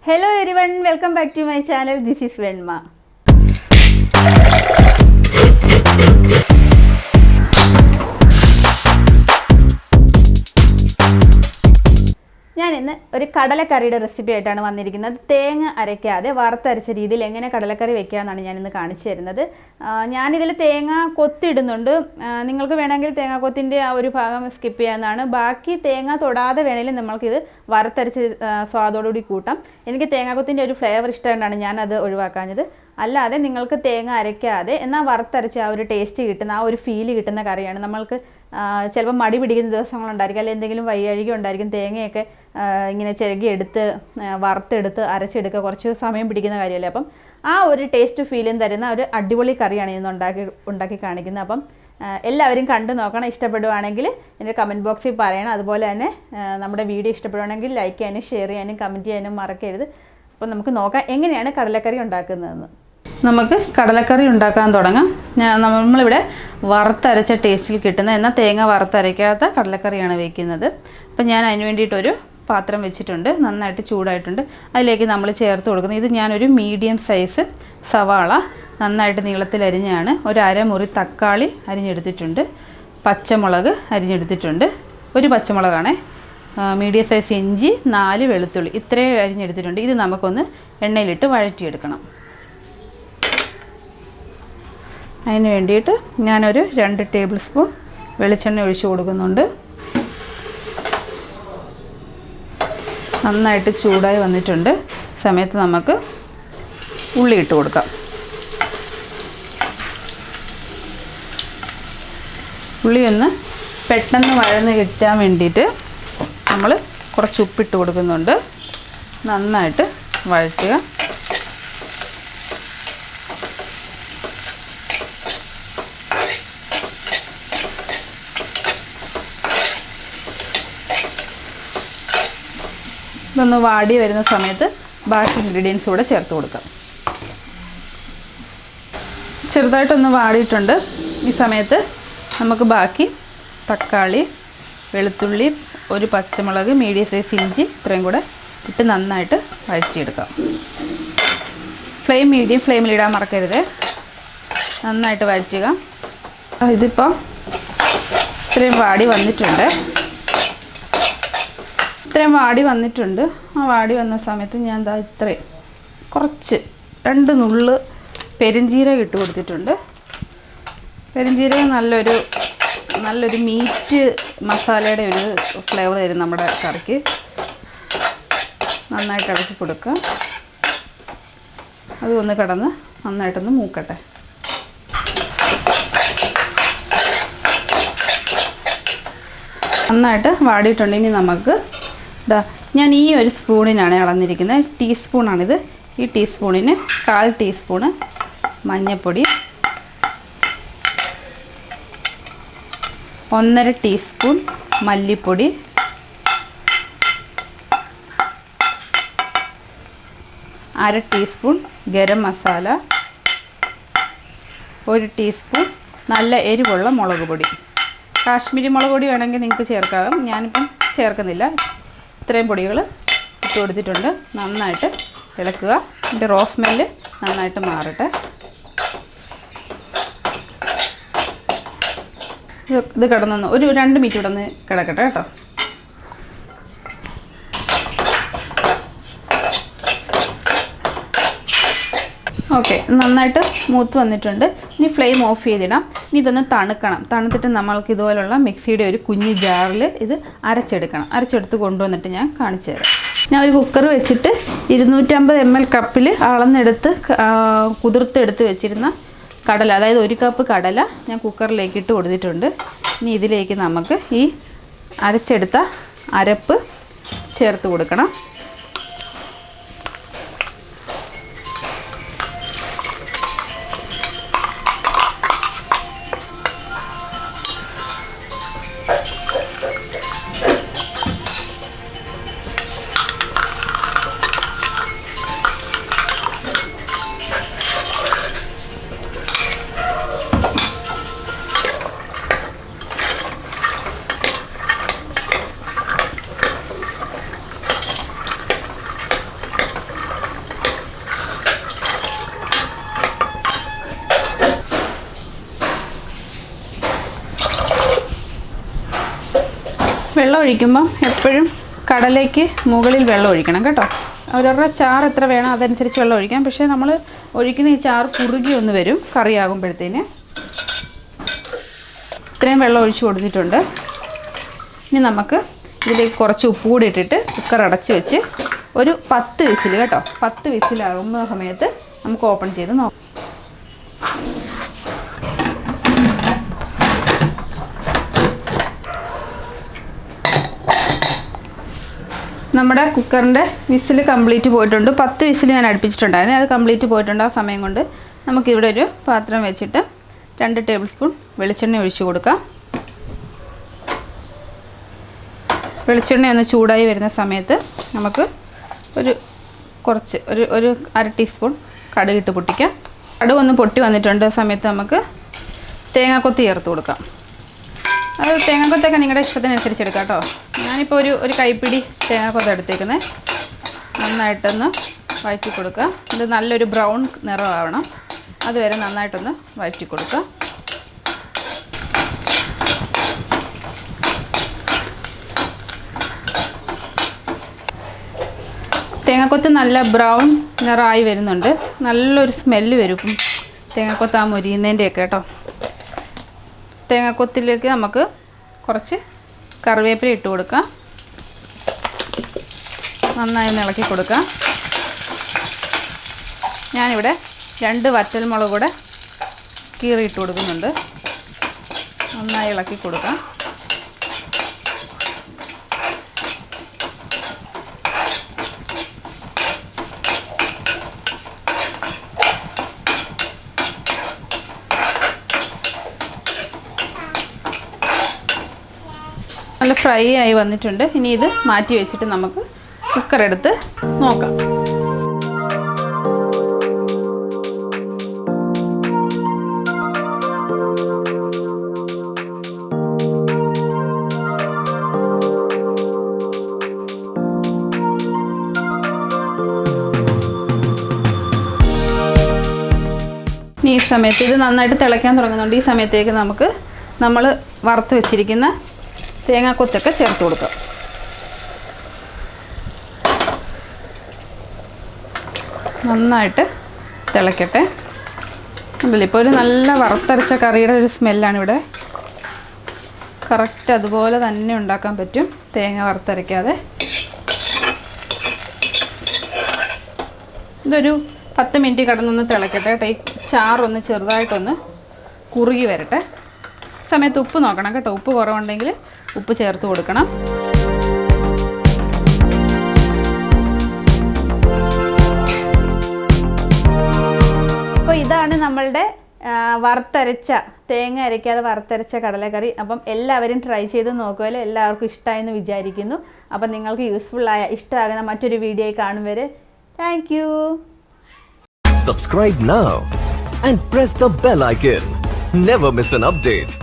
Hello everyone, welcome back to my channel. This is Venma. ഞാൻ ഇന്ന് ഒരു കടലക്കറിയുടെ recipe ആയിട്ടാണ് വന്നിരിക്കുന്നത്. തേങ്ങ അരയ്ക്കാതെ വറുത്തരച്ച രീതിയിൽ എങ്ങനെ കടലക്കറി വെക്കാമെന്നാണ് ഞാൻ ഇന്ന് കാണിച്ചു തരുന്നത്. ഞാനിതിൽ തേങ്ങ കൊത്തിയിടുന്നുണ്ട്. നിങ്ങൾക്ക് വേണമെങ്കിൽ തേങ്ങ കൊത്തിൻ്റെ ആ ഒരു ഭാഗം സ്കിപ്പ് ചെയ്യാവുന്നതാണ്. ബാക്കി തേങ്ങ തൊടാതെ വേണമെങ്കിലും നമ്മൾക്കിത് വറുത്തരച്ച് സ്വാദോടുകൂടി കൂട്ടാം. എനിക്ക് തേങ്ങ കൊത്തിൻ്റെ ഒരു ഫ്ലേവർ ഇഷ്ടമായിട്ടാണ് ഞാനത് ഒഴിവാക്കാഞ്ഞത്. അല്ലാതെ നിങ്ങൾക്ക് തേങ്ങ അരയ്ക്കാതെ എന്നാൽ വറുത്തരച്ച് ആ ഒരു ടേസ്റ്റ് കിട്ടുന്ന ആ ഒരു ഫീല് കിട്ടുന്ന കറിയാണ്. നമ്മൾക്ക് ചിലപ്പോൾ മടി പിടിക്കുന്ന ദിവസങ്ങളുണ്ടായിരിക്കും, അല്ലെങ്കിൽ എന്തെങ്കിലും വയ്യഴുകി ഉണ്ടായിരിക്കും. തേങ്ങയൊക്കെ ഇങ്ങനെ ചിരകിയെടുത്ത് വറുത്തെടുത്ത് അരച്ചെടുക്കുക കുറച്ച് സമയം പിടിക്കുന്ന കാര്യമല്ലേ. അപ്പം ആ ഒരു ടേസ്റ്റ് ഫീലും തരുന്ന ഒരു അടിപൊളി കറിയാണ് ഇന്ന് ഉണ്ടാക്കി കാണിക്കുന്നത്. അപ്പം എല്ലാവരും കണ്ടു നോക്കണം. ഇഷ്ടപ്പെടുവാണെങ്കിൽ എൻ്റെ കമൻറ്റ് ബോക്സിൽ പറയണം. അതുപോലെ തന്നെ നമ്മുടെ വീഡിയോ ഇഷ്ടപ്പെടുവാണെങ്കിൽ ലൈക്ക് ചെയ്യാനും ഷെയർ ചെയ്യാനും കമൻറ്റ് ചെയ്യാനും മറക്കരുത്. അപ്പം നമുക്ക് നോക്കാം എങ്ങനെയാണ് കടലക്കറി ഉണ്ടാക്കുന്നതെന്ന്. നമുക്ക് കടലക്കറി ഉണ്ടാക്കാൻ തുടങ്ങാം. നമ്മളിവിടെ വറുത്തരച്ച ടേസ്റ്റിൽ കിട്ടുന്ന എന്നാൽ തേങ്ങ വറുത്തരയ്ക്കാത്ത കടലക്കറിയാണ് വയ്ക്കുന്നത്. അപ്പം ഞാൻ അതിന് വേണ്ടിയിട്ടൊരു പാത്രം വെച്ചിട്ടുണ്ട്. നന്നായിട്ട് ചൂടായിട്ടുണ്ട്. അതിലേക്ക് നമ്മൾ ചേർത്ത് കൊടുക്കുന്നത്, ഇത് ഞാനൊരു മീഡിയം സൈസ് സവാള നന്നായിട്ട് നീളത്തിലരിഞ്ഞാണ്. ഒരു അരമുറി തക്കാളി അരിഞ്ഞെടുത്തിട്ടുണ്ട്. പച്ചമുളക് അരിഞ്ഞെടുത്തിട്ടുണ്ട്. ഒരു പച്ചമുളകാണ്. മീഡിയം സൈസ് ഇഞ്ചി, 4 വെളുത്തുള്ളി, ഇത്രയും അരിഞ്ഞെടുത്തിട്ടുണ്ട്. ഇത് നമുക്കൊന്ന് എണ്ണയിലിട്ട് വഴറ്റിയെടുക്കണം. അതിന് വേണ്ടിയിട്ട് ഞാനൊരു 2 ടേബിൾ സ്പൂൺ വെളിച്ചെണ്ണ ഒഴിച്ച് കൊടുക്കുന്നുണ്ട്. നന്നായിട്ട് ചൂടായി വന്നിട്ടുണ്ട്. സമയത്ത് നമുക്ക് ഉള്ളി ഇട്ട് കൊടുക്കാം. ഉള്ളി ഒന്ന് പെട്ടെന്ന് വഴന്ന് കിട്ടാൻ വേണ്ടിയിട്ട് നമ്മൾ കുറച്ച് ഉപ്പിട്ട് കൊടുക്കുന്നുണ്ട്. നന്നായിട്ട് വഴറ്റുക. ഇതൊന്ന് വാടി വരുന്ന സമയത്ത് ബാക്കി ഇൻഗ്രീഡിയൻസ് കൂടെ ചേർത്ത് കൊടുക്കാം. ചെറുതായിട്ടൊന്ന് വാടിയിട്ടുണ്ട്. ഈ സമയത്ത് നമുക്ക് ബാക്കി തക്കാളി, വെളുത്തുള്ളി, ഒരു പച്ചമുളക്, മീഡിയം സൈസ് ഇഞ്ചി ഇത്രയും കൂടെ ഇട്ട് നന്നായിട്ട് വഴറ്റിയെടുക്കാം. മീഡിയം ഫ്ലെയിമിലിടാൻ മറക്കരുത്. നന്നായിട്ട് വഴറ്റുക. ഇതിപ്പോൾ ഇത്രയും വാടി വന്നിട്ടുണ്ട്. ഇത്രയും വാടി വന്നിട്ടുണ്ട്. ആ വാടി വന്ന സമയത്ത് ഞാൻ ഇത്രയും കുറച്ച് 2 നുള്ള് പെരുംജീരകം ഇട്ട് കൊടുത്തിട്ടുണ്ട്. പെരുംജീരകം നല്ലൊരു മീറ്റ് മസാലയുടെ ഒരു ഫ്ലേവർ തരും നമ്മുടെ കറിക്ക്. നന്നായിട്ട് ഇളക്കി കൊടുക്കുക. അതൊന്ന് കിടന്ന് നന്നായിട്ടൊന്ന് മൂക്കട്ടെ. നന്നായിട്ട് വാടിയിട്ടുണ്ട്. ഇനി നമുക്ക് ഞാൻ ഈ ഒരു സ്പൂണിനാണ് അളന്നിരിക്കുന്നത്. ടീസ്പൂണാണിത്. ഈ ടീസ്പൂണിന് 1/4 ടീസ്പൂണ് മഞ്ഞൾപ്പൊടി, 1/2 ടീസ്പൂൺ മല്ലിപ്പൊടി, 1/2 ടീസ്പൂൺ ഗരം മസാല, 1 ടീസ്പൂൺ നല്ല എരിവുള്ള മുളക് പൊടി. കാശ്മീരി മുളക് പൊടി വേണമെങ്കിൽ നിങ്ങൾക്ക് ചേർക്കാം. ഞാനിപ്പം ചേർക്കുന്നില്ല. ഇത്രയും പൊടികൾ ഇട്ട് കൊടുത്തിട്ടുണ്ട്. നന്നായിട്ട് ഇളക്കുക. ഇതിൻ്റെ റോ സ്മെല്ല് നന്നായിട്ട് മാറട്ടെ. ഇത് കിടന്നൊന്ന് ഒരു 2 മിനിറ്റ് ഇവിടെ നിന്ന് കിടക്കട്ടെ കേട്ടോ. ഓക്കെ, നന്നായിട്ട് മൂത്ത് വന്നിട്ടുണ്ട്. ഇനി ഫ്ലെയിം ഓഫ് ചെയ്തിടാം. ഇനി ഇതൊന്ന് തണുക്കണം. തണുത്തിട്ട് നമ്മൾക്ക് ഇതുപോലുള്ള മിക്സിയുടെ ഒരു കുഞ്ഞ് ജാറിൽ ഇത് അരച്ചെടുക്കണം. അരച്ചെടുത്ത് കൊണ്ടുവന്നിട്ട് ഞാൻ കാണിച്ചു തരാം. ഞാൻ ഒരു കുക്കർ വെച്ചിട്ട് 250 ml കപ്പിൽ അളന്നെടുത്ത് കുതിർത്തെടുത്ത് വെച്ചിരുന്ന കടല, അതായത് 1 കപ്പ് കടല ഞാൻ കുക്കറിലേക്ക് ഇട്ട് കൊടുത്തിട്ടുണ്ട്. ഇനി ഇതിലേക്ക് നമുക്ക് ഈ അരച്ചെടുത്ത അരപ്പ് ചേർത്ത് കൊടുക്കണം. വെള്ളം ഒഴിക്കുമ്പം എപ്പോഴും കടലയ്ക്ക് മുകളിൽ വെള്ളം ഒഴിക്കണം കേട്ടോ. അവരവരുടെ ചാറ് എത്ര വേണം അതനുസരിച്ച് വെള്ളം ഒഴിക്കാം. പക്ഷേ നമ്മൾ ഒഴിക്കുന്ന ഈ ചാറ് കുറുകി ഒന്ന് വരും കറിയാകുമ്പോഴത്തേന്. ഇത്രയും വെള്ളം ഒഴിച്ച് കൊടുത്തിട്ടുണ്ട്. ഇനി നമുക്ക് ഇതിലേക്ക് കുറച്ച് ഉപ്പ് കൂടി ഇട്ടിട്ട് കുക്കർ അടച്ച് വെച്ച് ഒരു 10 വിസിൽ കേട്ടോ, 10 വിസിലാകുന്ന സമയത്ത് നമുക്ക് ഓപ്പൺ ചെയ്ത് നോക്കാം. നമ്മുടെ കുക്കറിൻ്റെ വിസിൽ കംപ്ലീറ്റ് പോയിട്ടുണ്ട്. 10 വിസിൽ ഞാൻ അടുപ്പിച്ചിട്ടുണ്ടായിരുന്നു, അത് കംപ്ലീറ്റ് പോയിട്ടുണ്ട്. ആ സമയം കൊണ്ട് നമുക്കിവിടെ ഒരു പാത്രം വെച്ചിട്ട് 2 ടേബിൾ സ്പൂൺ വെളിച്ചെണ്ണ ഒഴിച്ച് കൊടുക്കാം. വെളിച്ചെണ്ണ ഒന്ന് ചൂടായി വരുന്ന സമയത്ത് നമുക്ക് കുറച്ച് ഒരു 1/2 ടീസ്പൂൺ കടുകിട്ട് പൊട്ടിക്കാം. കടുക് ഒന്ന് പൊട്ടി വന്നിട്ടുണ്ട്. ആ സമയത്ത് നമുക്ക് തേങ്ങാക്കൊത്ത് ചേർത്ത് കൊടുക്കാം. അത് തേങ്ങാക്കൊത്തൊക്കെ നിങ്ങളുടെ ഇഷ്ടത്തിനനുസരിച്ച് എടുക്കാം കേട്ടോ. ഞാനിപ്പോൾ ഒരു കൈപ്പിടി തേങ്ങാക്കൊത്ത് എടുത്തേക്കുന്നത്. നന്നായിട്ടൊന്ന് വഴറ്റി കൊടുക്കുക. ഇത് നല്ലൊരു ബ്രൗൺ നിറമാവണം, അതുവരെ നന്നായിട്ടൊന്ന് വഴറ്റി കൊടുക്കുക. തേങ്ങാക്കൊത്ത് നല്ല ബ്രൗൺ നിറമായി വരുന്നുണ്ട്. നല്ലൊരു സ്മെല്ല് വരും ഇപ്പം തേങ്ങാക്കൊത്ത് ആ മൊരിയുന്നതിൻ്റെയൊക്കെ കേട്ടോ. തേങ്ങാക്കൊത്തിലേക്ക് നമുക്ക് കുറച്ച് കറിവേപ്പില ഇട്ട് കൊടുക്കാം. നന്നായി ഒന്ന് ഇളക്കി കൊടുക്കാം. ഞാനിവിടെ 2 വറ്റൽമുളക് കൂടെ കീറിയിട്ട് കൊടുക്കുന്നുണ്ട്. നന്നായി ഇളക്കി കൊടുക്കാം. നല്ല ഫ്രൈ ആയി വന്നിട്ടുണ്ട്. ഇനി ഇത് മാറ്റി വെച്ചിട്ട് നമുക്ക് കുക്കർ എടുത്ത് നോക്കാം. ഈ സമയത്ത് ഇത് നന്നായിട്ട് തിളയ്ക്കാൻ തുടങ്ങുന്നുണ്ട്. ഈ സമയത്തേക്ക് നമുക്ക് നമ്മൾ വറുത്ത് വെച്ചിരിക്കുന്ന തേങ്ങാക്കൊത്തൊക്കെ ചേർത്ത് കൊടുക്കാം. നന്നായിട്ട് തിളയ്ക്കട്ടെ. ഇപ്പോൾ ഒരു നല്ല വറുത്തരച്ച കറിയുടെ ഒരു സ്മെല്ലാണ് ഇവിടെ. കറക്റ്റ് അതുപോലെ തന്നെ ഉണ്ടാക്കാൻ പറ്റും തേങ്ങ വറുത്തരയ്ക്കാതെ. ഇതൊരു 10 മിനിറ്റ് കിടന്നൊന്ന് തിളയ്ക്കട്ടെ കേട്ടോ. ഈ ചാറൊന്ന് ചെറുതായിട്ടൊന്ന് കുറുകി വരട്ടെ. സമയത്ത് ഉപ്പ് നോക്കണം കേട്ടോ. ഉപ്പ് കുറവുണ്ടെങ്കിൽ ഉപ്പ് ചേർത്ത് കൊടുക്കണം. അപ്പോൾ ഇതാണ് നമ്മളുടെ വറുത്തരച്ച തേങ്ങ അരയ്ക്കാതെ വറുത്തരച്ച കടലക്കറി. അപ്പം എല്ലാവരും ട്രൈ ചെയ്ത് നോക്കുമല്ലോ. എല്ലാവർക്കും ഇഷ്ടമായെന്ന് വിചാരിക്കുന്നു. അപ്പം നിങ്ങൾക്ക് യൂസ്ഫുള്ളായ ഇഷ്ടമാകുന്ന മറ്റൊരു വീഡിയോയിൽ കാണും വരെ thank you. Subscribe now and press the bell icon. Never miss an update.